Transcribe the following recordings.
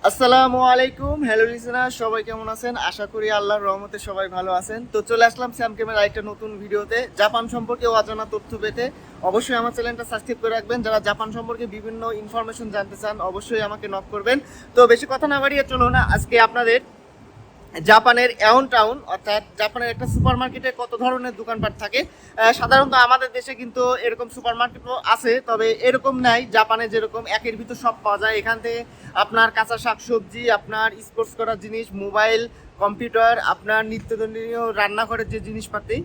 আসসালামু আলাইকুম। Hello listener, সবাই কেমন আছেন? আশা করি আল্লাহর রহমতে সবাই ভালো আছেন। তো চলে আসলাম স্যাম ক্যামের আরেকটা নতুন ভিডিওতে। জাপান সম্পর্কে অজানা তথ্য পেতে অবশ্যই আমার চ্যানেলটা সাবস্ক্রাইব করে রাখবেন। যারা জাপান সম্পর্কে বিভিন্ন ইনফরমেশন জানতে চান অবশ্যই আমাকে নক করবেন। তো বেশি কথা না বাড়িয়ে চলুন না আজকে আপনাদের জাপানের এওন টাউন অর্থাৎ জাপানের একটা সুপার মার্কেটে কত ধরনের দোকানপাট থাকে। সাধারণত আমাদের দেশে কিন্তু এরকম সুপার মার্কেটও আছে, তবে এরকম নাই জাপানে যেরকম একের ভিতর সব পাওয়া যায়। এখান থেকে আপনার কাঁচা শাকসবজি, আপনার স্পোর্টস করার জিনিস, মোবাইল, কম্পিউটার, আপনার নিত্যদিনীয় রান্নাঘরের যে জিনিসপাতি,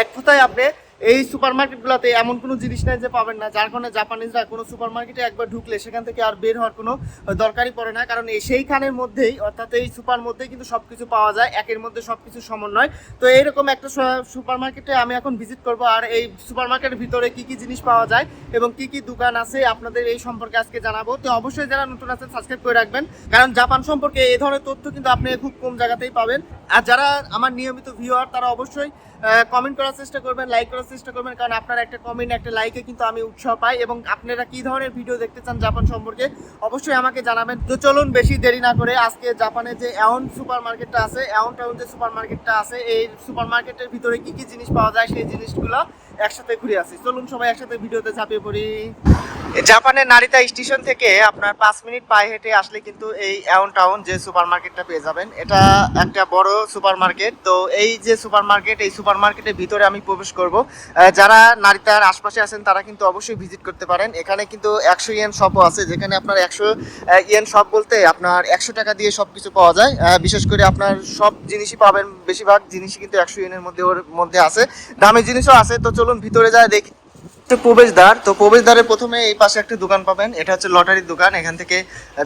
এক কথায় আপনি এই সুপার মার্কেটগুলোতে এমন কোনো জিনিস নাই যে পাবেন না, যার কারণে জাপানিজরা কোনো সুপার মার্কেটে একবার ঢুকলে সেখান থেকে আর বের হওয়ার কোনো দরকারই পড়ে না, কারণ সেইখানের মধ্যেই অর্থাৎ এই সুপার মধ্যেই কিন্তু সব কিছু পাওয়া যায়, একের মধ্যে সব কিছু সমন্বয়। তো এইরকম একটা সুপার মার্কেটে আমি এখন ভিজিট করব, আর এই সুপার মার্কেটের ভিতরে কি কি জিনিস পাওয়া যায় এবং কি কি দোকান আছে আপনাদের এই সম্পর্কে আজকে জানাবো। তো অবশ্যই যারা নতুন আছেন সাবস্ক্রাইব করে রাখবেন, কারণ জাপান সম্পর্কে এই ধরনের তথ্য কিন্তু আপনি খুব কম জায়গাতেই পাবেন। আর যারা আমার নিয়মিত ভিউয়ার তারা অবশ্যই কমেন্ট করার চেষ্টা করবেন, লাইক করার চেষ্টা করবেন, কারণ আপনার একটা কমেন্ট, একটা লাইকে কিন্তু আমি উৎসাহ পাই। এবং আপনারা কি ধরনের ভিডিও দেখতে চান জাপান সম্পর্কে অবশ্যই আমাকে জানাবেন। তো চলুন বেশি দেরি না করে আজকে জাপানে যে এওন সুপার মার্কেটটা আছে, এওন টাউন যে সুপার মার্কেটটা আছে, এই সুপার মার্কেটের ভিতরে কি কি জিনিস পাওয়া যায় সেই জিনিসগুলো একসাথে ঘুরে আসি। চলুন সবাই একসাথে ভিডিওতে ঝাঁপিয়ে পড়ি। জাপানের নারিতা স্টেশন থেকে আপনার 5 মিনিট পায়ে হেঁটে আসলে কিন্তু এই এওন টাউন যে সুপার মার্কেটটা পেয়ে যাবেন। এটা একটা বড় সুপার মার্কেট। তো এই যে সুপার মার্কেট, এই সুপার মার্কেটের ভিতরে আমি প্রবেশ করব। যারা নারিতার আশপাশে আছেন তারা কিন্তু অবশ্যই ভিজিট করতে পারেন। এখানে কিন্তু 100 ইয়েন শপও আছে, যেখানে আপনার 100 ইয়েন শপ বলতে আপনার 100 টাকা দিয়ে সব কিছু পাওয়া যায়। বিশেষ করে আপনার সব জিনিসই পাবেন, বেশিরভাগ জিনিসই কিন্তু 100 ইয়েনের মধ্যে আছে, দামি জিনিসও আছে। তো চলুন ভিতরে যায় দেখি। প্রবেশদ্বার, তো প্রবেশদ্বারের প্রথমে এই পাশে একটা দোকান পাবেন, এটা হচ্ছে লটারির দোকান। এখান থেকে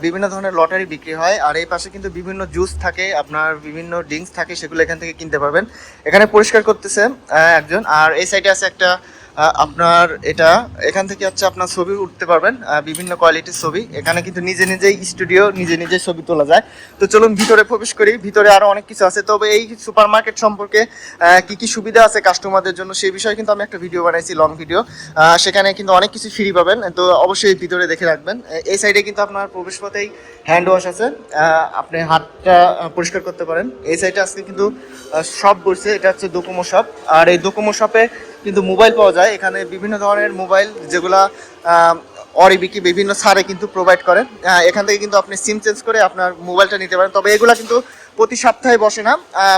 বিভিন্ন ধরনের লটারি বিক্রি হয়, আর এই পাশে কিন্তু বিভিন্ন জুস থাকে, আপনার বিভিন্ন ড্রিঙ্কস থাকে, সেগুলো এখান থেকে কিনতে পারবেন। এখানে পরিষ্কার করতেছে একজন, আর এই সাইডে আছে একটা আপনার এটা, এখান থেকে হচ্ছে আপনার ছবি উঠতে পারবেন, বিভিন্ন কোয়ালিটির ছবি। এখানে কিন্তু নিজে নিজেই স্টুডিও, নিজে নিজে ছবি তোলা যায়। তো চলুন ভিতরে প্রবেশ করি। ভিতরে আরো অনেক কিছু আছে, তবে এই সুপার মার্কেট সম্পর্কে কি কি সুবিধা আছে কাস্টমারদের জন্য সেই বিষয়ে কিন্তু আমি একটা ভিডিও বানাইছি, লং ভিডিও। সেখানে কিন্তু অনেক কিছু ফ্রি পাবেন, তো অবশ্যই ভিতরে দেখে রাখবেন। এই সাইডে কিন্তু আপনার প্রবেশ পথেই হ্যান্ড ওয়াশ আছে, আপনি হাতটা পরিষ্কার করতে পারেন। এই সাইডে আজকে কিন্তু শপ বসছে, এটা হচ্ছে ডোকোমো শপ। আর এই ডোকোমো শপে কিন্তু মোবাইল পাওয়া যায়। এখানে বিভিন্ন ধরনের মোবাইল যেগুলা অরিবিকি বিভিন্ন ছাড়ে কিন্তু প্রোভাইড করে। এখান থেকে কিন্তু আপনি সিম চেঞ্জ করে আপনার মোবাইলটা নিতে পারেন। তবে এগুলা কিন্তু প্রতি সপ্তাহে বসে না,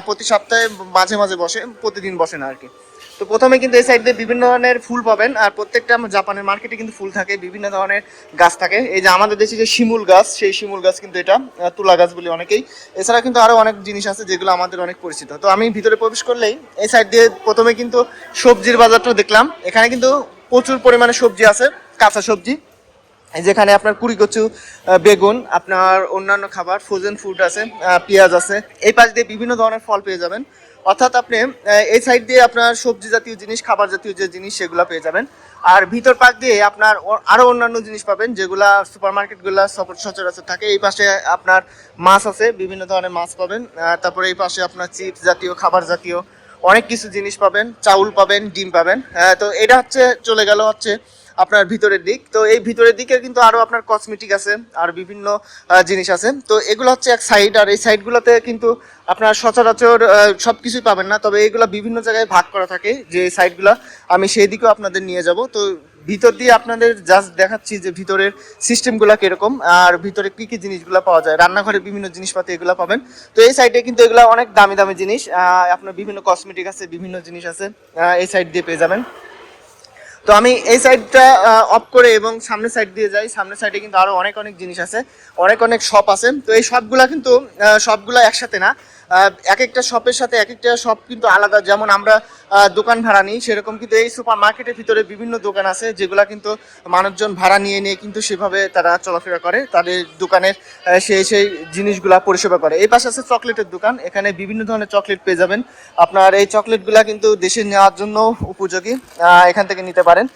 প্রতি সপ্তাহে মাঝে মাঝে বসে, প্রতিদিন বসে না আর কি। তো প্রথমে কিন্তু এই সাইড দিয়ে বিভিন্ন ধরনের ফুল পাবেন, আর প্রত্যেকটা জাপানের মার্কেটে কিন্তু ফুল থাকে, বিভিন্ন ধরনের গাছ থাকে। এই যে আমাদের দেশে যে শিমুল গাছ, সেই শিমুল গাছ কিন্তু এটা তুলা গাছ বলি অনেকেই। এছাড়া কিন্তু আরো অনেক জিনিস আছে যেগুলো আমাদের অনেক পরিচিত। তো আমি ভিতরে প্রবেশ করলেই এই সাইড দিয়ে প্রথমে কিন্তু সবজির বাজারটা দেখলাম। এখানে কিন্তু প্রচুর পরিমাণে সবজি আছে, কাঁচা সবজি, যেখানে আপনার কুড়িকচু, বেগুন, আপনার অন্যান্য খাবার, ফ্রোজেন ফুড আছে, পেঁয়াজ আছে। এই পাশ দিয়ে বিভিন্ন ধরনের ফল পেয়ে যাবেন। অর্থাৎ আপনি এই সাইড দিয়ে আপনার সবজি জাতীয় জিনিস, খাবার জাতীয় যে জিনিস সেগুলো পেয়ে যাবেন। আর ভিতর পাশ দিয়ে আপনার আরো অন্যান্য জিনিস পাবেন যেগুলা সুপার মার্কেটগুলো সচরাচর থাকে। এই পাশে আপনার মাছ আছে, বিভিন্ন ধরনের মাছ পাবেন। তারপরে এই পাশে আপনার চিপস জাতীয়, খাবার জাতীয় অনেক কিছু জিনিস পাবেন, চাউল পাবেন, ডিম পাবেন। তো এটা হচ্ছে চলে গেল হচ্ছে আপনার ভিতরের দিক। তো এই ভিতরের দিকে কিন্তু আরো আপনার কসমেটিক আছে, আর বিভিন্ন জিনিস আছে। তো এগুলো হচ্ছে এক সাইড, আর এই সাইডগুলোতে কিন্তু আপনার সচরাচর সবকিছুই পাবেন না, তবে এগুলো বিভিন্ন জায়গায় ভাগ করা থাকে যে সাইডগুলো, আমি সেই দিকেও আপনাদের নিয়ে যাব। তো ভিতর দিয়ে আপনাদের জাস্ট দেখাচ্ছি যে ভিতরের সিস্টেমগুলো কিরকম, আর ভিতরে কি কি জিনিসগুলো পাওয়া যায়, রান্নাঘরের বিভিন্ন জিনিসপাতি এগুলো পাবেন। তো এই সাইডে কিন্তু এগুলো অনেক দামি দামি জিনিস, আপনার বিভিন্ন কসমেটিক আছে, বিভিন্ন জিনিস আছে, এই সাইড দিয়ে পেয়ে যাবেন। তো আমি এই সাইডটা অফ করে এবং সামনের সাইড দিয়ে যাই। সামনের সাইডে কিন্তু আরো অনেক অনেক জিনিস আছে, অনেক অনেক শপ আছে। তো এই শপগুলা কিন্তু সবগুলা একসাথে না, এক একটা শপের সাথে এক একটা শপ কিন্তু আলাদা। যেমন আমরা দোকান ভাড়া নিই, সেরকম কিন্তু এই সুপার মার্কেটের ভিতরে বিভিন্ন দোকান আছে যেগুলা কিন্তু মানুষজন ভাড়া নিয়ে নিয়ে কিন্তু সেভাবে তারা চলাফেরা করে, তাদের দোকানের সেই জিনিসগুলা পরিষেবা করে। এই পাশে আছে চকলেটের দোকান, এখানে বিভিন্ন ধরনের চকলেট পেয়ে যাবেন। আপনার এই চকলেটগুলা কিন্তু দেশে নেওয়ার জন্য উপযোগী, এখান থেকে নিতে পারেন।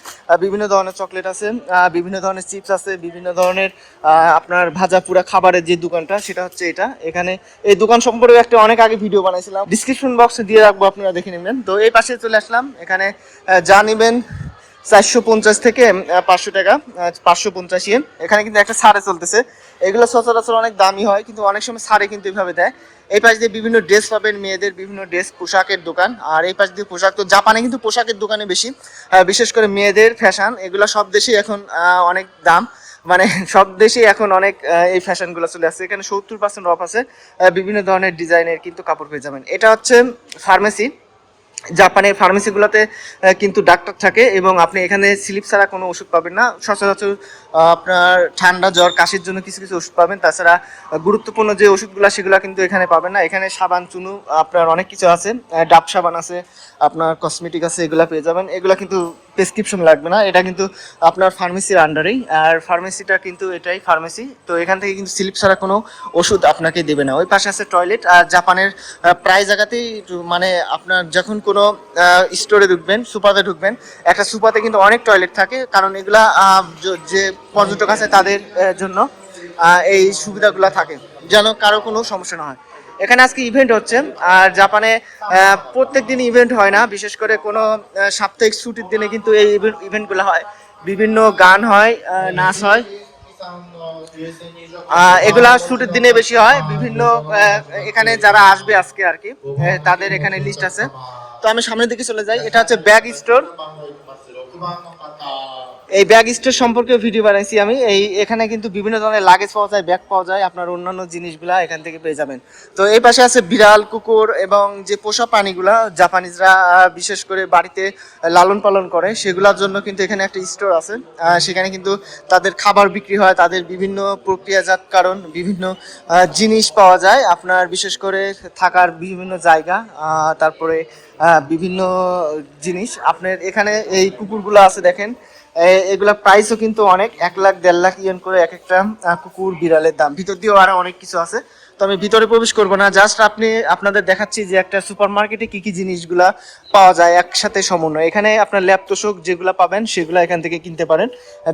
বিভিন্ন ধরনের চকলেট আছে, বিভিন্ন ধরনের চিপস আছে, বিভিন্ন ধরনের আপনার ভাজা পুরা খাবারের যে দোকানটা সেটা হচ্ছে এটা। এখানে এই দোকান সম্পর্কে একটা অনেক আগে ভিডিও বানাইছিলাম, ডিসক্রিপশন বক্সে দিয়ে রাখবো, আপনারা দেখে নেবেন। তো এই পাশে চলে আসলাম, এখানে যা নেবেন 450 থেকে 500 টাকা, 550 ইয়েন। এখানে কিন্তু একটা ছাড়ে চলতেছে, এগুলো সচরাচর অনেক দামি হয়, কিন্তু অনেক সময় ছাড়ে কিন্তু এভাবে দেয়। এই পাশ দিয়ে বিভিন্ন ড্রেস পাবেন, মেয়েদের বিভিন্ন ড্রেস পোশাকের দোকান। আর এই পাশ দিয়ে পোশাক, তো জাপানে কিন্তু পোশাকের দোকানে বেশি, বিশেষ করে মেয়েদের ফ্যাশন, এগুলো সব দেশেই এখন অনেক দাম, মানে সব দেশেই এখন অনেক এই ফ্যাশনগুলো চলে আসছে। এখানে 70% অফ আছে, বিভিন্ন ধরনের ডিজাইনের কিন্তু কাপড় পেয়ে যাবেন। এটা হচ্ছে ফার্মেসি। জাপানের ফার্মেসিগুলোতে কিন্তু ডাক্তার থাকে, এবং আপনি এখানে স্লিপ ছাড়া কোনো ওষুধ পাবেন না। সচরাচর আপনার ঠান্ডা জ্বর কাশির জন্য কিছু কিছু ওষুধ পাবেন, তাছাড়া গুরুত্বপূর্ণ যে ওষুধগুলো সেগুলো কিন্তু এখানে পাবেন না। এখানে সাবান, চুনু, আপনার অনেক কিছু আছে, ডাব সাবান আছে, আপনার কসমেটিক আছে, এগুলো পেয়ে যাবেন। এগুলো কিন্তু প্রেসক্রিপশন লাগবে না, এটা কিন্তু আপনার ফার্মেসির আন্ডারেই। আর ফার্মেসিটা কিন্তু এটাই ফার্মেসি, তো এখান থেকে কিন্তু স্লিপ ছাড়া কোনো ওষুধ আপনাকে দেবে না। ওই পাশে আছে টয়লেট। আর জাপানের প্রায় জায়গাতেই মানে আপনার যখন কোনো স্টোরে ঢুকবেন, সুপাতে ঢুকবেন, একটা সুপাতে কিন্তু অনেক টয়লেট থাকে, কারণ এগুলা যে পর্যটক আছে তাদের জন্য এই সুবিধাগুলো থাকে, যেন কারো কোনো সমস্যা না হয়। এখানে আজকে ইভেন্ট হচ্ছে, আর জাপানে প্রত্যেক দিন ইভেন্ট হয় না, বিশেষ করে কোনো সাপ্তাহিক ছুটির দিনে কিন্তু এই ইভেন্টগুলো হয়। বিভিন্ন গান হয়, নাচ হয়, এগুলা ছুটির দিনে বেশি হয়। বিভিন্ন এখানে যারা আসবে আজকে আর কি, তাদের এখানে লিস্ট আছে। তো আমি সামনের দিকে চলে যাই। এটা হচ্ছে ব্যাগ স্টোর। এই ব্যাগ স্টোর সম্পর্কে ভিডিও বানাইছি আমি। এখানে কিন্তু বিভিন্ন ধরনের লাগেজ পাওয়া যায়, ব্যাগ পাওয়া যায়, আপনার অন্যান্য জিনিসগুলা এখান থেকে পেয়ে যাবেন। তো এই পাশে আছে বিড়াল, কুকুর এবং যে পোষা প্রাণীগুলা জাপানিজরা বিশেষ করে বাড়িতে লালন পালন করে, সেগুলোর জন্য কিন্তু এখানে একটা স্টোর আছে। সেখানে কিন্তু তাদের খাবার বিক্রি হয়, তাদের বিভিন্ন প্রক্রিয়াজাতকরণ, বিভিন্ন জিনিস পাওয়া যায়, আপনার বিশেষ করে থাকার বিভিন্ন জায়গা, তারপরে বিভিন্ন জিনিস। আপনার এখানে এই কুকুরগুলো আছে দেখেন, এগুলা প্রাইসও কিন্তু অনেক, 1 লাখ 1.5 লাখ ইয়েন করে এক একটা কুকুর, বিড়ালের দাম। ভিতর দিয়েও আরো অনেক কিছু আছে, তো আমি ভিতরে প্রবেশ করব না, জাস্ট আপনাদের দেখাচ্ছি যে একটা সুপার মার্কেটে কি কি জিনিসগুলা পাওয়া যায় একসাথে সমন্বয়। এখানে আপনার ল্যাপ তোষক যেগুলো পাবেন সেগুলো এখান থেকে কিনতে পারেন,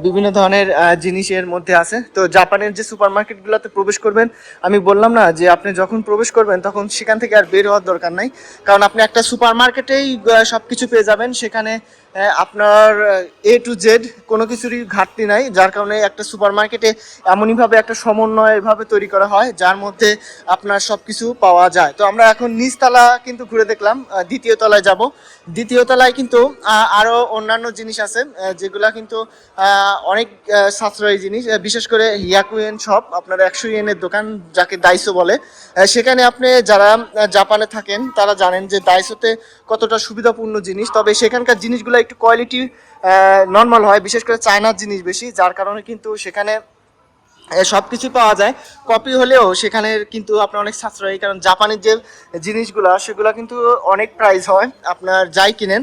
বিভিন্ন ধরনের জিনিসের মধ্যে আছে। তো জাপানের যে সুপার মার্কেটগুলোতে প্রবেশ করবেন, আমি বললাম না যে আপনি যখন প্রবেশ করবেন তখন সেখান থেকে আর বের হওয়ার দরকার নাই, কারণ আপনি একটা সুপার মার্কেটেই সবকিছু পেয়ে যাবেন। সেখানে আপনার A to Z কোনো কিছুরই ঘাটতি নাই, যার কারণে একটা সুপার মার্কেটে এমনইভাবে একটা সমন্বয় এভাবে তৈরি করা হয় যার মধ্যে আপনার সবকিছু পাওয়া যায়। তো আমরা এখন নিচতলা কিন্তু ঘুরে দেখলাম, দ্বিতীয় তলায় যাব। দ্বিতীয় তলায় কিন্তু আরো অন্যান্য জিনিস আছে, যেগুলা কিন্তু অনেক সাশ্রয়ী জিনিস, বিশেষ করে হিয়াকুয়েন শপ, আপনার 100 ইয়েনের দোকান, যাকে দাইসো বলে। সেখানে আপনি যারা জাপানে থাকেন তারা জানেন যে দাইসোতে কতটা সুবিধাপূর্ণ জিনিস, তবে সেখানকার জিনিসগুলো একটু কোয়ালিটি নর্মাল হয়, বিশেষ করে চায়নার জিনিস বেশি, যার কারণে কিন্তু সেখানে সব কিছু পাওয়া যায়। কপি হলেও সেখানে কিন্তু আপনার অনেক সাশ্রয়ী, কারণ জাপানের যে জিনিসগুলো সেগুলো কিন্তু অনেক প্রাইস হয় আপনার যাই কিনেন।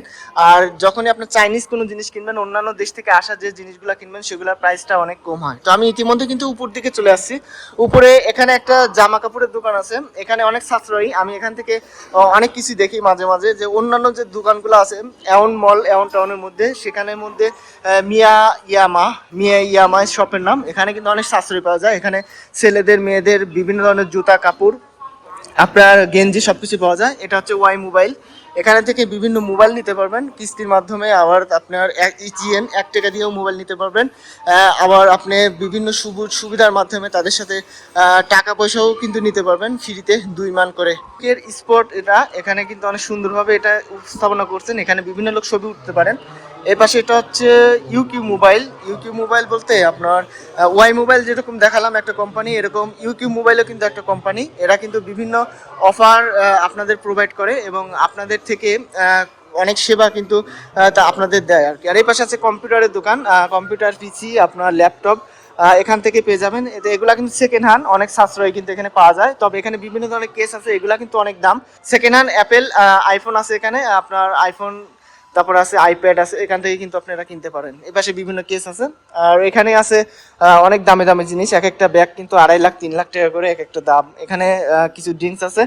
আর যখনই আপনার চাইনিজ কোনো জিনিস কিনবেন, অন্যান্য দেশ থেকে আসা যে জিনিসগুলো কিনবেন সেগুলোর প্রাইসটা অনেক কম হয়। তো আমি ইতিমধ্যে কিন্তু উপর দিকে চলে আসছি। উপরে এখানে একটা জামা কাপড়ের দোকান আছে, এখানে অনেক সাশ্রয়ী। আমি এখান থেকে অনেক কিছু দেখি মাঝে মাঝে, যে অন্যান্য যে দোকানগুলো আছে এওন মল, এওন টাউনের মধ্যে, সেখানের মধ্যে মিয়া ইয়ামা শপের নাম, এখানে কিন্তু অনেক সাশ্রয়ী পাওয়া যায়। এখানে ছেলেদের, মেয়েদের বিভিন্ন ধরনের জুতা, কাপড়, আপনার গেঞ্জি সবকিছু পাওয়া যায়। এটা হচ্ছে ওয়াই মোবাইল, এখানে থেকে বিভিন্ন মোবাইল নিতে পারবেন কিস্তির মাধ্যমে, আবার আপনার 1 টাকা দিয়েও মোবাইল নিতে পারবেন। আবার আপনি বিভিন্ন সুবিধার মাধ্যমে তাদের সাথে টাকা পয়সাও কিন্তু নিতে পারবেন ফ্রিতে 2 মান করে। স্পট এটা, এখানে কিন্তু অনেক সুন্দরভাবে এটা উপস্থাপনা করছেন, এখানে বিভিন্ন লোক ছবি উঠতে পারেন। এই পাশে এটা হচ্ছে ইউকিউ মোবাইল। ইউকিউ মোবাইল বলতে আপনার ওয়াই মোবাইল যেরকম দেখালাম একটা কোম্পানি, এরকম ইউকিউ মোবাইলও কিন্তু একটা কোম্পানি। এরা কিন্তু বিভিন্ন অফার আপনাদের প্রোভাইড করে এবং আপনাদের থেকে অনেক সেবা কিন্তু তা আপনাদের দেয় আর কি। আর এই পাশে আছে কম্পিউটারের দোকান, কম্পিউটার, পিসি, আপনার ল্যাপটপ এখান থেকে পেয়ে যাবেন। এগুলা কিন্তু সেকেন্ড হ্যান্ড, অনেক সাশ্রয় কিন্তু এখানে পাওয়া যায়। তবে এখানে বিভিন্ন ধরনের কেস আছে, এগুলা কিন্তু অনেক দাম। সেকেন্ড হ্যান্ড অ্যাপেল আইফোন আছে এখানে, আপনার আইফোন, তারপর আছে আইপ্যাড আছে, এখান থেকে কিন্তু আপনারা কিনতে পারেন। এই পাশে বিভিন্ন কেস আছে, আর এখানে আছে অনেক দামি দামি জিনিস, এক একটা ব্যাগ কিন্তু 2.5 লাখ 3 লাখ টাকা করে এক একটা দাম। এখানে কিছু ড্রিঙ্কস আছে,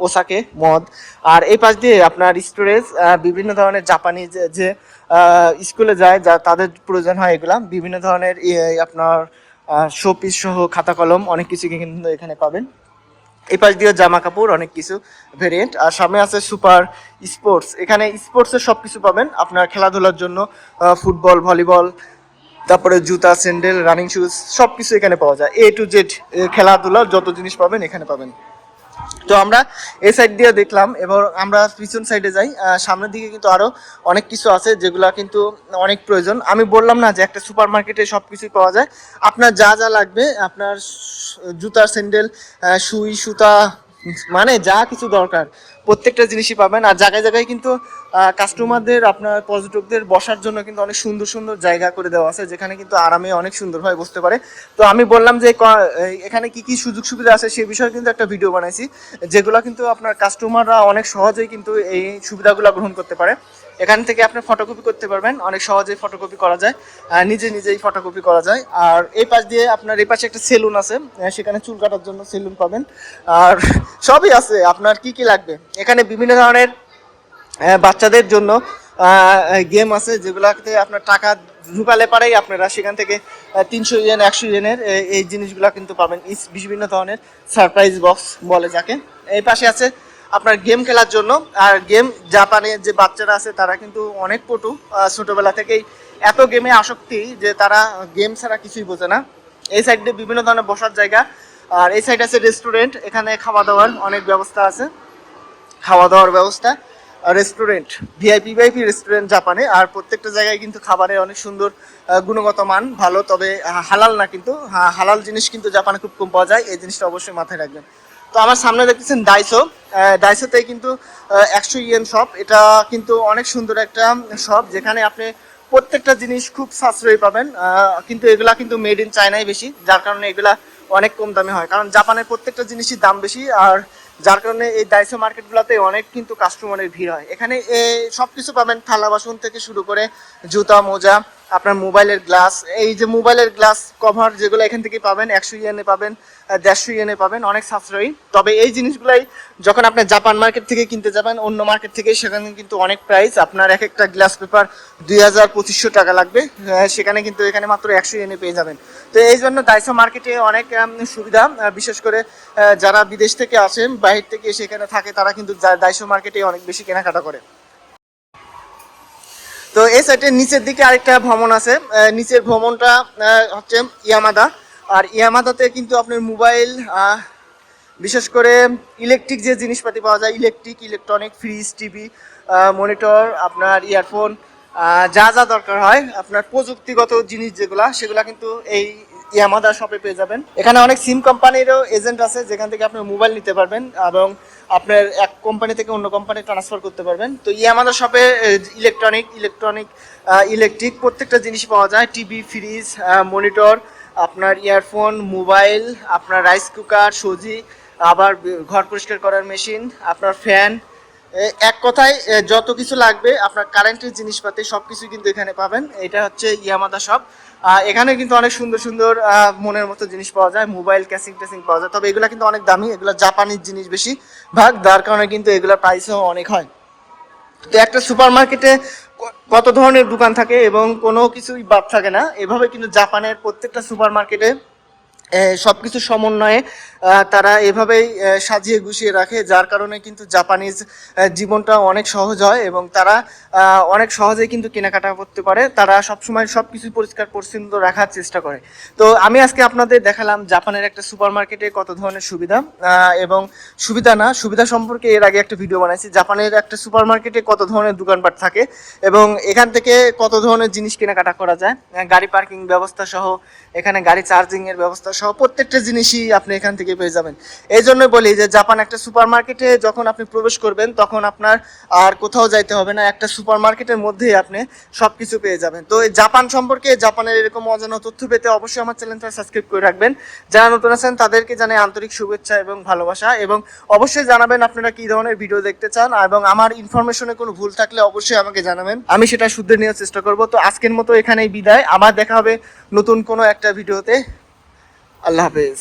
ওসাকে, মদ। আর এই পাশ দিয়ে আপনার স্টোরেজ, বিভিন্ন ধরনের জাপানি যে স্কুলে যায়, যা তাদের প্রয়োজন হয়, এগুলা বিভিন্ন ধরনের আপনার শোপিস সহ খাতা কলম অনেক কিছু কিন্তু এখানে পাবেন। এই পাশ দিয়ে জামা কাপড়, অনেক কিছু ভেরিয়েন্ট। আর সামনে আছে সুপার স্পোর্টস, এখানে স্পোর্টসের সব কিছু পাবেন আপনার খেলাধুলার জন্য, ফুটবল, ভলিবল, তারপরে জুতা, স্যান্ডেল, রানিং শুজ সব কিছু এখানে পাওয়া যায়। A to Z খেলাধুলার যত জিনিস পাবেন এখানে পাবেন। তো আমরা এই সাইড দিয়ে দেখলাম, এবার আমরা পিছন সাইডে যাই। সামনের দিকে কিন্তু আরো অনেক কিছু আছে যেগুলা কিন্তু অনেক প্রয়োজন। আমি বললাম না যে একটা সুপার মার্কেটে সব কিছুই পাওয়া যায়। আপনার যা যা লাগবে, আপনার জুতা, স্যান্ডেল, সুই, সুতা, মানে যা কিছু দরকার প্রত্যেকটা জিনিসই পাবেন। আর জায়গায় জায়গায় কিন্তু কাস্টমারদের, আপনার পর্যটকদের বসার জন্য কিন্তু অনেক সুন্দর সুন্দর জায়গা করে দেওয়া আছে, যেখানে কিন্তু আরামে অনেক সুন্দরভাবে বসতে পারে। তো আমি বললাম যে এখানে কি কি সুযোগ সুবিধা আছে সেই বিষয়ে কিন্তু একটা ভিডিও বানাইছি, যেগুলো কিন্তু আপনার কাস্টমাররা অনেক সহজেই কিন্তু এই সুবিধাগুলো গ্রহণ করতে পারে। এখান থেকে আপনি ফটোকপি করতে পারবেন, অনেক সহজেই ফটোকপি করা যায়, নিজেই ফটোকপি করা যায়। আর এই পাশ দিয়ে আপনার এই পাশে একটা সেলুন আছে, সেখানে চুল কাটার জন্য সেলুন পাবেন। আর সবই আছে, আপনার কি কি লাগবে। এখানে বিভিন্ন ধরনের বাচ্চাদের জন্য গেম আছে, যেগুলোতে আপনার টাকা ঢুকালে পারেই আপনারা সেখান থেকে 300 ইয়েন, 100 ইয়েনের এই জিনিসগুলো কিন্তু পাবেন। বিভিন্ন ধরনের সারপ্রাইজ বক্স বলে যাকে। এই পাশে আছে আপনার গেম খেলার জন্য। আর গেম, জাপানের যে বাচ্চারা আছে তারা কিন্তু অনেক পটু, ছোটবেলা থেকেই এত গেমে আসক্তি যে তারা গেম ছাড়া কিছুই বোঝে না। এই সাইডে বিভিন্ন ধরনের বসার জায়গা। আর এই সাইড আছে রেস্টুরেন্ট, এখানে খাওয়া দাওয়ার অনেক ব্যবস্থা আছে, খাওয়া দাওয়ার ব্যবস্থা। রেস্টুরেন্ট, ভিআইপি রেস্টুরেন্ট জাপানে। আর প্রত্যেকটা জায়গায় কিন্তু খাবারের অনেক সুন্দর গুণগত মান ভালো, তবে হালাল না কিন্তু। হালাল জিনিস কিন্তু জাপানে খুব কম পাওয়া যায়, এই জিনিসটা অবশ্যই মাথায় রাখবেন। তো আমার সামনে দেখতেছেন ডাইসো। ডাইসোতে কিন্তু 100 ইয়েন শপ। এটা কিন্তু অনেক সুন্দর একটা শপ, যেখানে আপনি প্রত্যেকটা জিনিস খুব সাশ্রয়ী পাবেন। কিন্তু এগুলা কিন্তু মেড ইন চায়নাই বেশি, যার কারণে এগুলা অনেক কম দামে হয়, কারণ জাপানের প্রত্যেকটা জিনিসই দাম বেশি। আর যার কারণে এই ডাইসো মার্কেটগুলোতে অনেক কিন্তু কাস্টমারের ভিড় হয়। এখানে সব কিছু পাবেন, থালা বাসন থেকে শুরু করে জুতা, মোজা, আপনার মোবাইলের গ্লাস। এই যে মোবাইলের গ্লাস কভার যেগুলো এখান থেকে পাবেন 100 ইয়েনে পাবেন, 150 ইয়েনে পাবেন, অনেক সাশ্রয়ী। তবে এই জিনিসগুলাই যখন আপনি জাপান মার্কেট থেকে কিনতে যাবেন অন্য মার্কেট থেকে, সেখানে কিন্তু অনেক প্রাইস। আপনার এক একটা গ্লাস পেপার 2000-2500 টাকা লাগবে, সেখানে কিন্তু এখানে মাত্র 100 ইয়েনে পেয়ে যাবেন। তো এই জন্য ডাইসো মার্কেটে অনেক সুবিধা, বিশেষ করে যারা বিদেশ থেকে আসেন, বাইরে থেকে সেখানে থাকে, তারা কিন্তু ডাইসো মার্কেটে অনেক বেশি কেনাকাটা করে। তো এই সাইডের নিচের দিকে আরেকটা ভ্রমণ আছে। নিচের ভ্রমণটা হচ্ছে ইয়ামাদা। আর ইয়ামাদাতে কিন্তু আপনার মোবাইল, বিশেষ করে ইলেকট্রিক যে জিনিসপাতি পাওয়া যায়, ইলেকট্রনিক, ফ্রিজ, টিভি, মনিটর, আপনার ইয়ারফোন, যা যা দরকার হয় আপনার প্রযুক্তিগত জিনিস যেগুলা, সেগুলা কিন্তু এই ইয়ামাদা শপে পেয়ে যাবেন। এখানে অনেক সিম কোম্পানিরও এজেন্ট আছে, যেখান থেকে আপনি মোবাইল নিতে পারবেন এবং আপনার এক কোম্পানি থেকে অন্য কোম্পানি ট্রান্সফার করতে পারবেন। তো ইয়ামাদা শপে ইলেকট্রিক প্রত্যেকটা জিনিস পাওয়া যায়, টিভি, ফ্রিজ, মনিটর, আপনার ইয়ারফোন, মোবাইল, আপনার রাইস কুকার, সজি, আবার ঘর পরিষ্কার করার মেশিন, আপনার ফ্যান, এক কথায় যত কিছু লাগবে আপনার কারেন্টের জিনিসপাতি সবকিছু কিন্তু এখানে পাবেন। এটা হচ্ছে ইয়ামাদা শপ। এখানে কিন্তু অনেক সুন্দর সুন্দর মনের মতো জিনিস পাওয়া যায়, মোবাইল, ক্যাসিং টেসিং পাওয়া যায়। তবে এগুলা কিন্তু অনেক দামি, এগুলো জাপানিজ জিনিস বেশি ভাগ, যার কারণে কিন্তু এগুলোর প্রাইসও অনেক হয়। তো একটা সুপার মার্কেটে কত ধরনের দোকান থাকে এবং কোনো কিছুই বাদ থাকে না, এভাবে কিন্তু জাপানের প্রত্যেকটা সুপার মার্কেটে সবকিছু সমন্বয়ে তারা এভাবেই সাজিয়ে গুছিয়ে রাখে, যার কারণে কিন্তু জাপানিজ জীবনটা অনেক সহজ হয় এবং তারা অনেক সহজেই কিন্তু কেনাকাটা করতে পারে। তারা সবসময় সবকিছু পরিষ্কার পরিচ্ছন্ন রাখার চেষ্টা করে। তো আমি আজকে আপনাদের দেখালাম জাপানের একটা সুপার মার্কেটে কত ধরনের সুবিধা, এবং সুবিধা সম্পর্কে এর আগে একটা ভিডিও বানাইছি। জাপানের একটা সুপার মার্কেটে কত ধরনের দোকানপাট থাকে এবং এখান থেকে কত ধরনের জিনিস কেনাকাটা করা যায়, গাড়ি পার্কিং ব্যবস্থা সহ, এখানে গাড়ি চার্জিং এর ব্যবস্থা সহ প্রত্যেকটা জিনিসই আপনি এখান থেকে পেয়ে যাবেন। এই জন্য বলি যে জাপান একটা সুপার মার্কেটে যখন আপনি প্রবেশ করবেন তখন আপনার আর কোথাও যাইতে হবে না, একটা সুপার মার্কেটের মধ্যেই আপনি সবকিছু পেয়ে যাবেন। তো এই জাপান সম্পর্কে, জাপানের এরকম অজানা তথ্য পেতে অবশ্যই আমার চ্যানেলটা সাবস্ক্রাইব করে রাখবেন। যারা নতুন আছেন তাদেরকে জানাই আন্তরিক শুভেচ্ছা এবং ভালোবাসা, এবং অবশ্যই জানাবেন আপনারা কি ধরনের ভিডিও দেখতে চান, এবং আমার ইনফরমেশনে কোনো ভুল থাকলে অবশ্যই আমাকে জানাবেন, আমি সেটা শুধরে নেওয়ার চেষ্টা করব। তো আজকের মতো এখানেই বিদায়, আবার দেখা হবে নতুন কোনো একটা ভিডিওতে। আল্লাহ হাফেজ।